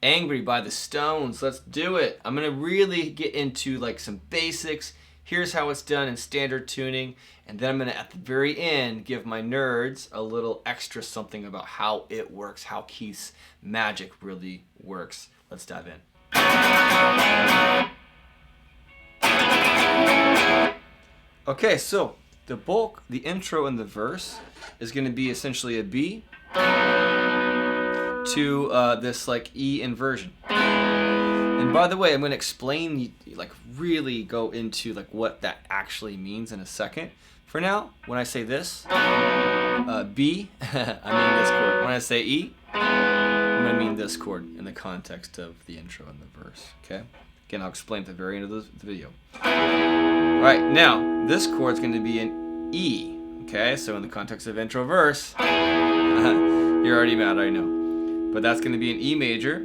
Angry by the Stones. Let's do it. I'm going to really get into like some basics. Here's how it's done in standard tuning. And then I'm going to, at the very end, give my nerds a little extra something about how it works, how Keith's magic really works. Let's dive in. Okay, so the bulk, the intro and the verse is going to be essentially a B to this like E inversion. And by the way, I'm going to explain, like really go into like what that actually means in a second. For now, when I say this, B, I mean this chord. When I say E, I'm going to mean this chord in the context of the intro and the verse. Okay? Again, I'll explain at the very end of the video. All right, now this chord is going to be an E. Okay, so in the context of intro verse, you're already mad, I know. But that's going to be an E major,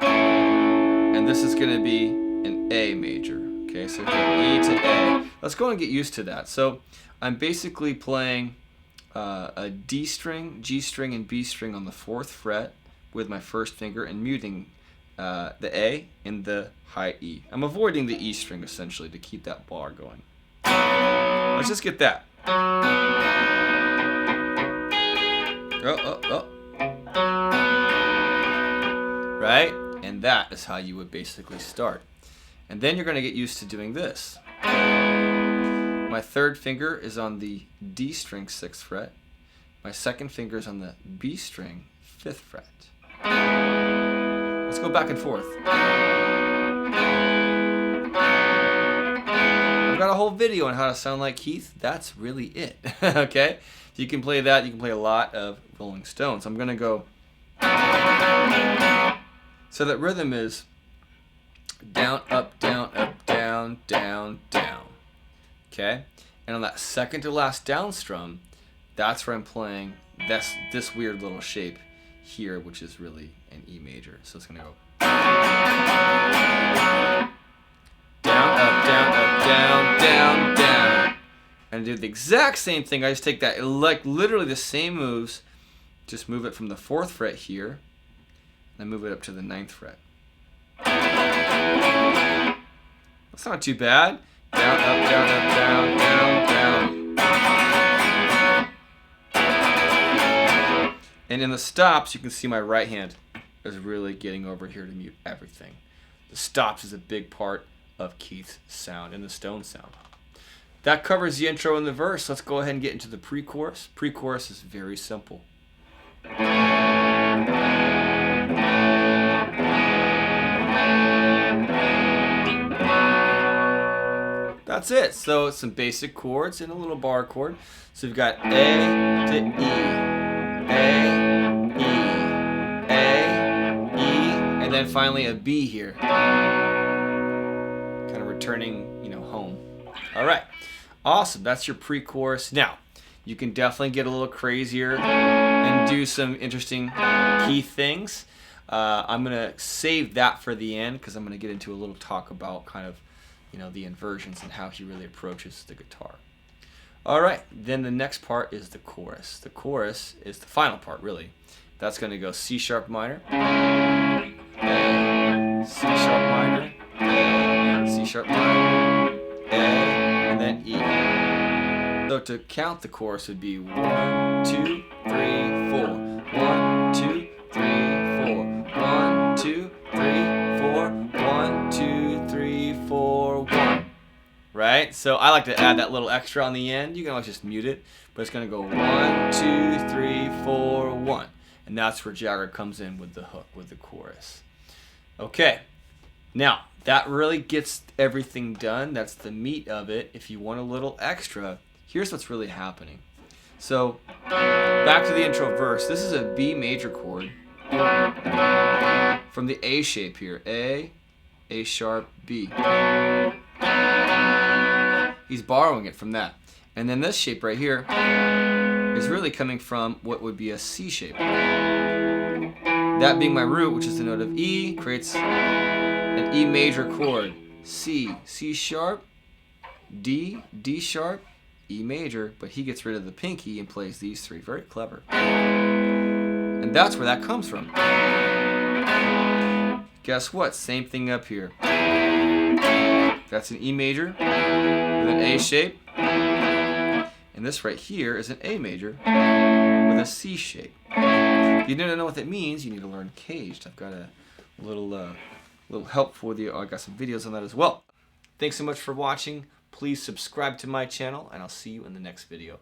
and this is going to be an A major. Okay, so from E to A. Let's go and get used to that. So I'm basically playing a D string, G string, and B string on the 4th fret with my first finger and muting the A and the high E. I'm avoiding the E string essentially to keep that bar going. Let's just get that. Oh. Right? And that is how you would basically start. And then you're going to get used to doing this. My 3rd finger is on the D string 6th fret. My 2nd finger is on the B string 5th fret. Let's go back and forth. I've got a whole video on how to sound like Keith. That's really it. Okay? If you can play that, you can play a lot of Rolling Stones. I'm going to go. So that rhythm is down, up, down, down, down. Okay? And on that second to last down strum, that's where I'm playing this weird little shape here, which is really an E major. So it's going to go down, up, down, down. And do the exact same thing. I just take that, like literally the same moves, just move it from the 4th fret here, and move it up to the 9th fret. That's not too bad. Down, up, down, down. And in the stops, you can see my right hand is really getting over here to mute everything. The stops is a big part of Keith's sound and the Stone sound. That covers the intro and the verse. Let's go ahead and get into the pre-chorus. Pre-chorus is very simple. That's it. So some basic chords and a little bar chord. So we've got A to E, A, E, and then finally a B here. Kind of returning, home. All right. Awesome. That's your pre-chorus. Now, you can definitely get a little crazier and do some interesting Keith things. I'm going to save that for the end because I'm going to get into a little talk about kind of the inversions and how he really approaches the guitar. All right, then the next part is the chorus. The chorus is the final part, really. That's going to go C sharp minor, A, C sharp minor, A, C sharp minor, A, and then E. So to count the chorus would be 1, 2, 3, 4. 1, 2, 3, 4. 1, 2, 3, 4. 1, 2, 3, 4, 1. Right? So I like to add that little extra on the end. You can always just mute it, but it's going to go 1, 2, 3, 4, 1. And that's where Jagger comes in with the hook, with the chorus. Okay. Now, that really gets everything done. That's the meat of it. If you want a little extra, here's what's really happening. So, back to the intro verse. This is a B major chord from the A shape here. A sharp, B. He's borrowing it from that. And then this shape right here is really coming from what would be a C shape. That being my root, which is the note of E, creates an E major chord. C, C sharp, D, D sharp, E major, but he gets rid of the pinky and plays these three. Very clever. And that's where that comes from. Guess what? Same thing up here. That's an E major with an A shape. And this right here is an A major with a C shape. If you don't know what that means, you need to learn caged. I've got a little help for you. I got some videos on that as well. Thanks so much for watching. Please subscribe to my channel, and I'll see you in the next video.